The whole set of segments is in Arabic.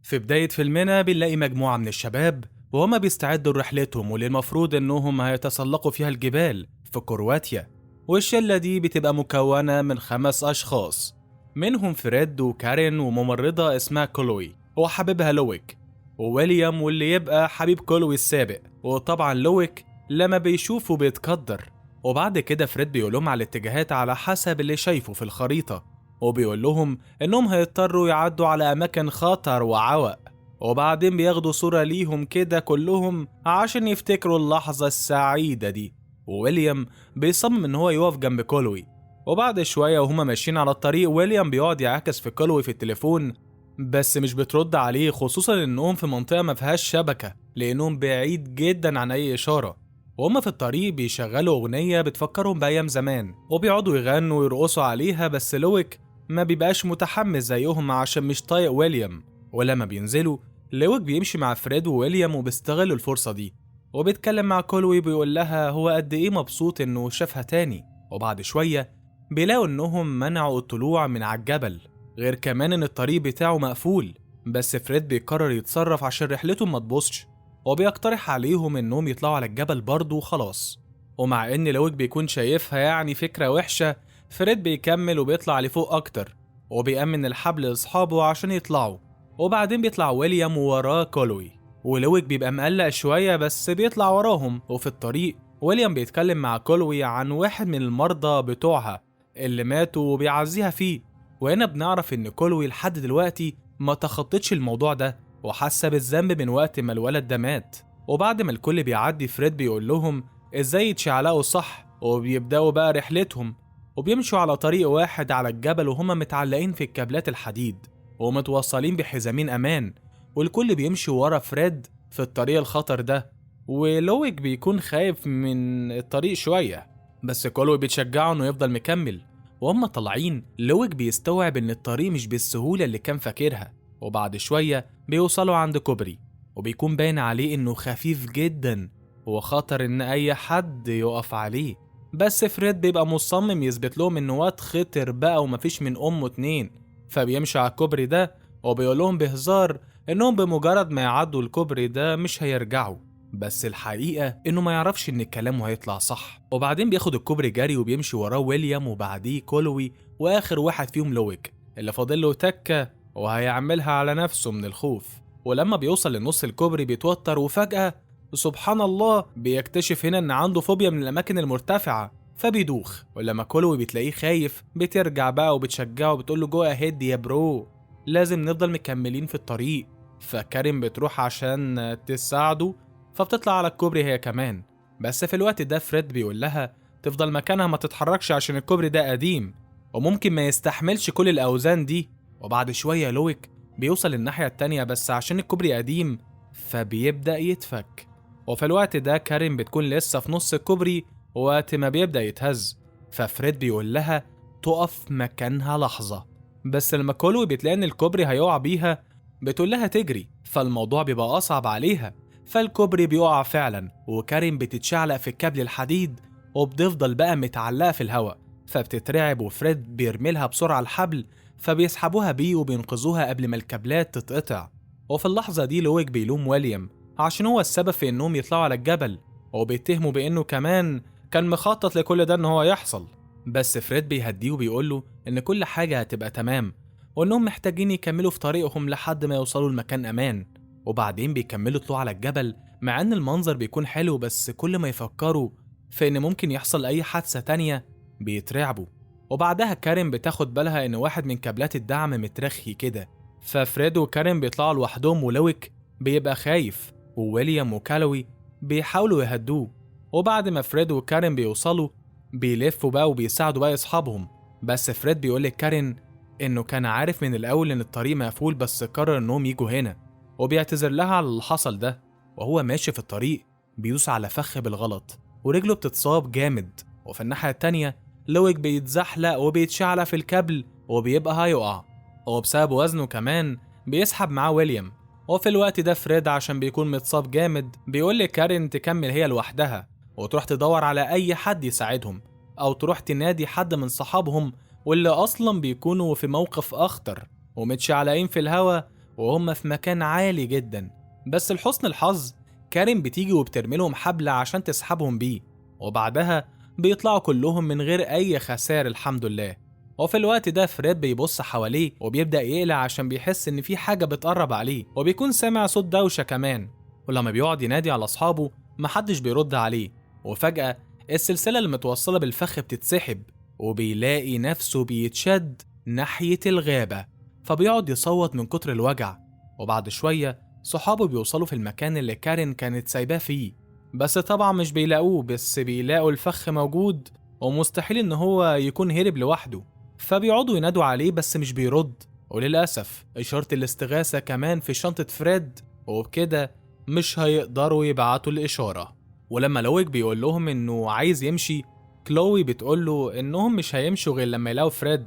في بداية فيلمنا بنلاقي مجموعة من الشباب وهما بيستعدوا لرحلتهم واللي المفروض إنهم هيتسلقوا فيها الجبال في كرواتيا. والشلة دي بتبقى مكونة من 5 أشخاص، منهم فريد وكارين وممرضة اسمها كولوي وحبيبها لويك وويليام واللي يبقى حبيب كولوي السابق. وطبعا لويك لما بيشوفه بيتقدر. وبعد كده فريد بيقولهم على الاتجاهات على حسب اللي شايفه في الخريطة، وبيقول لهم إنهم هيضطروا يعدوا على أماكن خطر وعوق. وبعدين بياخدوا صورة ليهم كده كلهم عشان يفتكروا اللحظة السعيدة دي. وويليام بيصمم إن هو يقف جنب كولوي. وبعد شوية وهما ماشيين على الطريق ويليام بيقعد يعاكس في كولوي في التليفون، بس مش بترد عليه، خصوصا إنهم في منطقة ما فيهاش شبكة لأنهم بعيد جدا عن أي إشارة. وهم في الطريق بيشغلوا أغنية بتفكرهم بأيام زمان وبيقعدوا يغنوا ويرقصوا عليها، بس لويك ما بيبقاش متحمس زيهم عشان مش طايق ويليام. ولما بينزلوا لويك بيمشي مع فريد وويليام وبيستغلوا الفرصة دي، وبيتكلم مع كولوي بيقول لها هو قد إيه مبسوط إنه شافها تاني. وبعد شوية بيلاقوا إنهم منعوا الطلوع من على الجبل، غير كمان إن الطريق بتاعه مقفول. بس فريد بيقرر يتصرف عشان رحلته ما تبوظش، وبيقترح عليهم إنهم يطلعوا على الجبل برضه وخلاص. ومع إن لويك بيكون شايفها يعني فكرة وحشة، فريد بيكمل وبيطلع لفوق أكتر وبيأمن الحبل لأصحابه عشان يطلعوا. وبعدين بيطلع ويليام ووراه كولوي، ولويك بيبقى مقلق شوية بس بيطلع وراهم. وفي الطريق ويليام بيتكلم مع كولوي عن واحد من المرضى بتوعها اللي ماتوا وبيعزيها فيه. وهنا بنعرف إن كولوي لحد دلوقتي ما تخطتش الموضوع ده وحاسة بالذنب من وقت ما الولد ده مات. وبعد ما الكل بيعدي فريد بيقول لهم ازاي يتشعلقوا صح، وبيبدأوا بقى رحلتهم وبيمشوا على طريق واحد على الجبل وهما متعلقين في الكابلات الحديد ومتوصلين بحزامين أمان. والكل بيمشي ورا فريد في الطريق الخطر ده، ولويك بيكون خايف من الطريق شوية، بس كولوي بتشجعه انه يفضل مكمل. وهم طالعين لويك بيستوعب ان الطريق مش بالسهولة اللي كان فاكرها. وبعد شوية بيوصلوا عند كوبري وبيكون باين عليه انه خفيف جدا وخطر ان اي حد يقف عليه. بس فريد بيبقى مصمم يثبت لهم انه واد خطر بقى ومفيش من امه اتنين، فبيمشي على الكوبري ده وبيقول لهم بهزار انهم بمجرد ما يعدوا الكوبري ده مش هيرجعوا. بس الحقيقة انه ما يعرفش ان كلامه هيطلع صح. وبعدين بياخد الكوبري جري وبيمشي وراه ويليام وبعديه كولوي، واخر واحد فيهم لويك اللي فاضل له تكة وهيعملها على نفسه من الخوف. ولما بيوصل لنص الكوبري بيتوتر، وفجأة سبحان الله بيكتشف هنا ان عنده فوبيا من الاماكن المرتفعة، فبيدوخ. ولما كولوي بتلاقيه خايف بترجع بقى وبتشجعه وبتقول له جو اهيد يا برو، لازم نفضل مكملين في الطريق. فكارين بتروح عشان تساعده، فبتطلع على الكوبري هي كمان. بس في الوقت ده فريد بيقول لها تفضل مكانها ما تتحركش عشان الكوبري ده قديم وممكن ما يستحملش كل الأوزان دي. وبعد شوية لويك بيوصل الناحية التانية بس عشان الكوبري قديم فبيبدأ يتفك. وفي الوقت ده كارين بتكون لسه في نص الكوبري وقت ما بيبدأ يتهز، ففريد بيقول لها تقف مكانها لحظة. بس لما كولوي بتلاقي ان الكوبري هيقع بيها بتقول لها تجري، فالموضوع بيبقى أصعب عليها. فالكوبري بيقع فعلا وكارين بتتشعلق في الكابل الحديد وبتفضل بقى متعلقة في الهواء، فبتترعب وفريد بيرميلها بسرعة الحبل، فبيسحبوها بيه وبينقذوها قبل ما الكابلات تتقطع. وفي اللحظة دي لويك بيلوم ويليام عشان هو السبب في انهم يطلعوا على الجبل، وبيتهمه بانه كمان كان مخطط لكل ده ان هو يحصل. بس فريد بيهديه وبيقوله ان كل حاجة هتبقى تمام وانهم محتاجين يكملوا في طريقهم لحد ما يوصلوا لمكان امان. وبعدين بيكملوا طلوع على الجبل مع ان المنظر بيكون حلو، بس كل ما يفكروا في ان ممكن يحصل اي حادثة تانية بيترعبوا. وبعدها كارين بتاخد بالها ان واحد من كابلات الدعم مترخي كده، ففريد وكارين بيطلعوا لوحدهم ولويك بيبقى خايف، وويليام وكالوي بيحاولوا يهدوه. وبعد ما فريد وكارين بيوصلوا بيلفوا بقى وبيساعدوا بقى اصحابهم. بس فريد بيقول لكارين انه كان عارف من الاول ان الطريق مقفول بس قرر انهم يجوا هنا، وبيعتذر لها على اللي حصل ده. وهو ماشي في الطريق بيدوس على فخ بالغلط ورجله بتتصاب جامد، وفي الناحية التانية لويك بيتزحلق وبيتشعلق في الكابل وبيبقى هيقع، وبسبب وزنه كمان بيسحب معاه ويليام. وفي الوقت ده فريد عشان بيكون متصاب جامد بيقول لكارين تكمل هي لوحدها وتروح تدور على أي حد يساعدهم، أو تروح تنادي حد من صحابهم واللي أصلا بيكونوا في موقف أخطر ومتشعلقين في الهوا وهم في مكان عالي جدا. بس لحسن الحظ كارين بتيجي وبترميلهم حبل عشان تسحبهم بيه، وبعدها بيطلعوا كلهم من غير أي خسائر الحمد لله. وفي الوقت ده فريد بيبص حواليه وبيبدأ يقلق عشان بيحس إن في حاجة بتقرب عليه، وبيكون سامع صوت دوشة كمان. ولما بيقعد ينادي على أصحابه محدش بيرد عليه، وفجأة السلسلة اللي متوصلة بالفخ بتتسحب، وبيلاقي نفسه بيتشد ناحية الغابة، فبيقعد يصوت من كتر الوجع. وبعد شوية صحابه بيوصلوا في المكان اللي كارين كانت سايباه فيه، بس طبعا مش بيلاقوه، بس بيلاقوا الفخ موجود ومستحيل إن هو يكون هرب لوحده. فبيقعدوا ينادوا عليه بس مش بيرد، وللأسف إشارة الاستغاثة كمان في شنطة فريد، وبكده مش هيقدروا يبعتوا الإشارة. ولما لويك بيقول لهم إنه عايز يمشي، كلوي بتقوله إنهم مش هيمشوا غير لما يلاقوا فريد.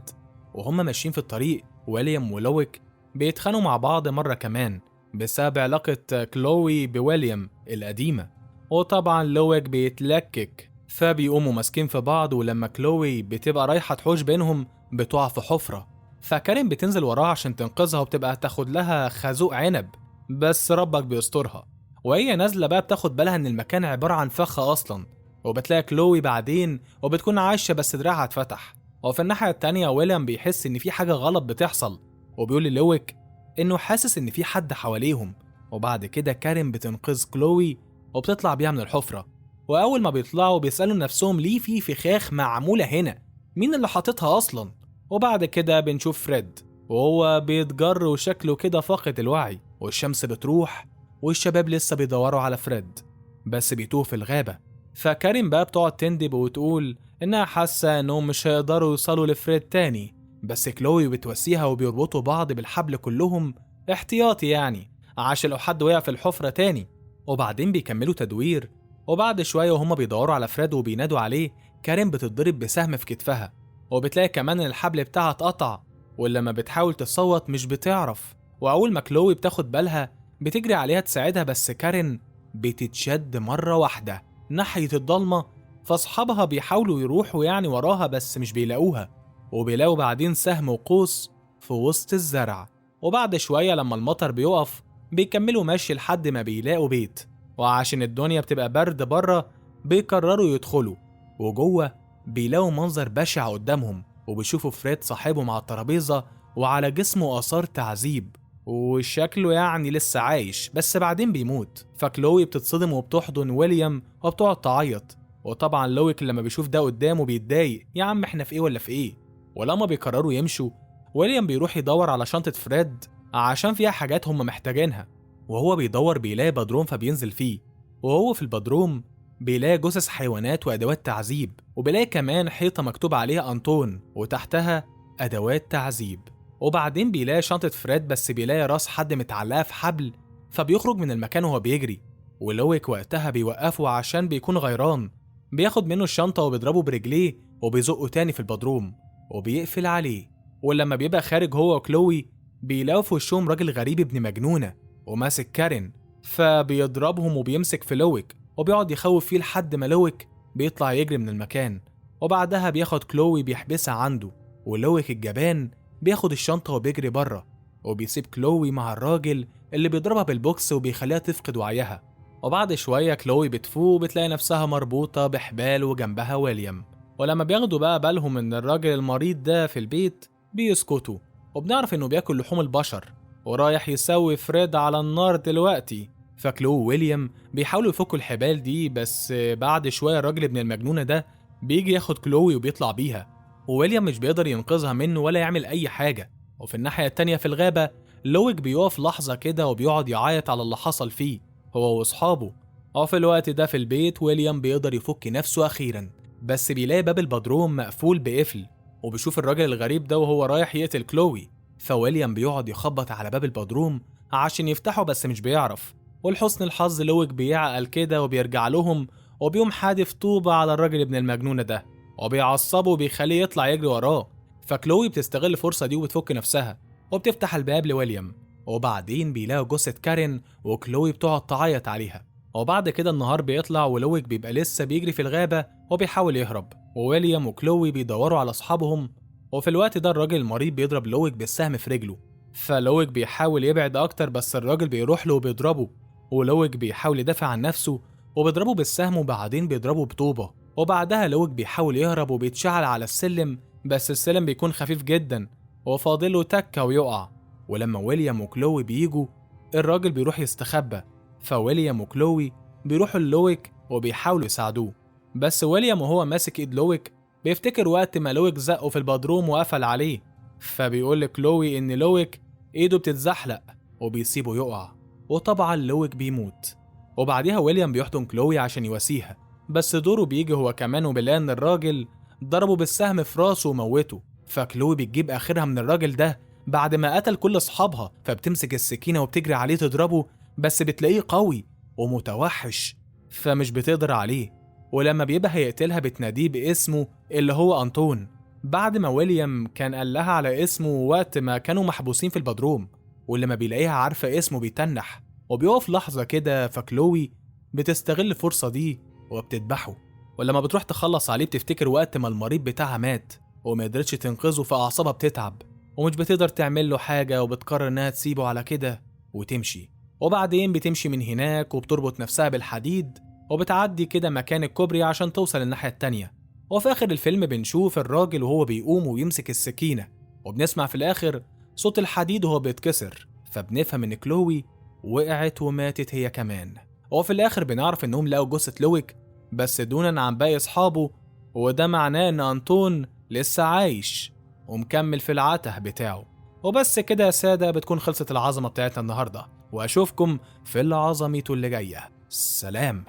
وهم ماشيين في الطريق ويليام ولويك بيتخانقوا مع بعض مرة كمان بسبب علاقة كلوي بويليام القديمة، وطبعا لويك بيتلكك، فبيقوموا ماسكين في بعض. ولما كلوي بتبقى رايحة تحوش بينهم بتقع في حفرة، فكارين بتنزل وراها عشان تنقذها وبتبقى تاخد لها خازوق عنب، بس ربك بيسترها. وهي نازلة بقى بتاخد بالها ان المكان عبارة عن فخ اصلا، وبتلاقي كلوي بعدين وبتكون عايشة بس دراعها اتفتح. وفي الناحية التانية ويليام بيحس ان في حاجة غلط بتحصل، وبيقول للويك انه حاسس ان في حد حواليهم. وبعد كده كارين بتنقذ كلوي وبتطلع بيها من الحفرة. واول ما بيطلعوا بيسألوا نفسهم ليه في فخاخ معمولة هنا، مين اللي حاططها اصلا. وبعد كده بنشوف فريد وهو بيتجر وشكله كده فاقد الوعي، والشمس بتروح والشباب لسه بيدوروا على فريد بس بيتوه في الغابة. فكارين بقى بتقعد تندب وتقول انها حاسة انهم مش هيقدروا يوصلوا لفريد تاني، بس كلوي بتوسيها وبيربطوا بعض بالحبل كلهم احتياطي يعني عشان لو حد وقع في الحفرة تاني. وبعدين بيكملوا تدوير، وبعد شوية وهما بيدوروا على فريد وبينادوا عليه كارين بتتضرب بسهم في كتفها، وبتلاقي كمان ان الحبل بتاعها اتقطع، ولما بتحاول تصوت مش بتعرف. واول ما كلوي بتاخد بالها بتجري عليها تساعدها، بس كارين بتتشد مرة واحدة ناحية الضلمة، فاصحابها بيحاولوا يروحوا يعني وراها بس مش بيلاقوها، وبيلاقوا بعدين سهم وقوس في وسط الزرع. وبعد شوية لما المطر بيقف بيكملوا ماشي لحد ما بيلاقوا بيت، وعشان الدنيا بتبقى برد بره بيقرروا يدخلوا. وجوه بيلاقوا منظر بشع قدامهم، وبيشوفوا فريد صاحبهم على الترابيزة وعلى جسمه آثار تعذيب، وشكله يعني لسه عايش بس بعدين بيموت. فكلوي بتتصدم وبتحضن ويليام وبتقعد تعيط، وطبعا لويك لما بيشوف ده قدامه بيتضايق، يا عم احنا في ايه ولا في ايه. ولما بيقرروا يمشوا ويليام بيروح يدور على شنطة فريد عشان فيها حاجات هم محتاجينها، وهو بيدور بيلاقي بدروم فبينزل فيه. وهو في البدروم بيلاقي جثث حيوانات وأدوات تعذيب، وبيلاقي كمان حيطة مكتوب عليها أنطون وتحتها أدوات تعذيب. وبعدين بيلاقي شنطة فريد بس بيلاقي راس حد متعلقة في حبل، فبيخرج من المكان وهو بيجري. ولويك وقتها بيوقفه عشان بيكون غيران، بياخد منه الشنطة وبيضربه برجليه وبيزقه تاني في البدروم وبيقفل عليه. ولما بيبقى خارج هو وكلوي بيلاقوا في وشهم راجل غريب ابن مجنونة وماسك كارين، فبيضربهم وبيمسك في لويك وبيقعد يخوف فيه لحد ما لويك بيطلع يجري من المكان. وبعدها بياخد كلوي بيحبسها عنده، ولويك الجبان بياخد الشنطة وبيجري بره، وبيسيب كلوي مع الراجل اللي بيضربها بالبوكس وبيخليها تفقد وعيها. وبعد شوية كلوي بتفوق وبتلاقي نفسها مربوطة بحبال وجنبها ويليام. ولما بياخدوا بقى بالهم ان الراجل المريض ده في البيت بيسكتوا، وبنعرف انه بياكل لحوم البشر ورايح يسوي فريد على النار دلوقتي. فكلو وويليام بيحاولوا يفكوا الحبال دي، بس بعد شوية الراجل ابن المجنونة ده بيجي ياخد كلوي وبيطلع بيها، وويليام مش بيقدر ينقذها منه ولا يعمل أي حاجة. وفي الناحية التانية في الغابة لويك بيقف لحظة كده وبيقعد يعيط على اللي حصل فيه هو وأصحابه. وفي الوقت ده في البيت ويليام بيقدر يفك نفسه أخيرا، بس بيلاقي باب البدروم مقفول بقفل، وبيشوف الراجل الغريب ده وهو رايح يقتل كلوي. فويليام بيقعد يخبط على باب البدروم عشان يفتحه بس مش بيعرف، ولحسن الحظ لويك بيعقل كده وبيرجع لهم وبيقوم حادف طوبة على الراجل ابن المجنونة ده وبيعصبه وبيخليه يطلع يجري وراه. فكلوي بتستغل الفرصة دي وبتفك نفسها وبتفتح الباب لويليام، وبعدين بيلاقوا جثة كارين وكلوي بتقعد تعيط عليها. وبعد كده النهار بيطلع ولويك بيبقى لسه بيجري في الغابة وبيحاول يهرب، وويليام وكلوي بيدوروا على أصحابهم. وفي الوقت ده الراجل المريض بيضرب لويك بالسهم في رجله فلويك بيحاول يبعد أكتر بس الراجل بيروح له وبيضربه، ولويك بيحاول يدافع عن نفسه وبيضربه بالسهم وبعدين بيضربه بطوبة، وبعدها لويك بيحاول يهرب وبيتشعل على السلم بس السلم بيكون خفيف جدا وفاضله تكة ويقع. ولما ويليام وكلوي بيجوا الراجل بيروح يستخبى، فويليام وكلوي بيروحوا للويك وبيحاولوا يساعدوه، بس ويليام وهو ماسك ايد لويك بيفتكر وقت ما لويك زقه في البدروم وقفل عليه، فبيقول لكلوي ان لويك ايده بتتزحلق وبيسيبه يقع، وطبعا لويك بيموت. وبعديها ويليام بيحضن كلوي عشان يواسيها، بس دوره بيجي هو كمان وبيلاقي ان الراجل ضربه بالسهم في راسه وموته، فكلوي بتجيب اخرها من الراجل ده بعد ما قتل كل اصحابها، فبتمسك السكينة وبتجري عليه تضربه بس بتلاقيه قوي ومتوحش فمش بتقدر عليه، ولما بيبقى هيقتلها بتناديه باسمه اللي هو أنطون، بعد ما ويليام كان قال لها على اسمه وقت ما كانوا محبوسين في البدروم، ولما بيلاقيها عارفة اسمه بيتنح وبيقف لحظة كده، فكلوي بتستغل الفرصة دي وبتذبحه، ولما بتروح تخلص عليه بتفتكر وقت ما المريض بتاعها مات وما قدرتش تنقذه فأعصابها بتتعب ومش بتقدر تعمل له حاجة وبتقرر إنها تسيبه على كده وتمشي، وبعدين بتمشي من هناك وبتربط نفسها بالحديد وبتعدي كده مكان الكوبري عشان توصل الناحية التانية. وفي آخر الفيلم بنشوف الراجل وهو بيقوم ويمسك السكينة، وبنسمع في الآخر صوت الحديد وهو بيتكسر، فبنفهم إن كلوي وقعت وماتت هي كمان. وفي الآخر بنعرف إنهم لقوا جثة لويك بس دونا عن باقي أصحابه، وده معناه إن أنطون لسه عايش ومكمل في العته بتاعه. وبس كده يا سادة بتكون خلصت العظمة بتاعتنا النهاردة، وأشوفكم في العظمة اللي جاية. سلام.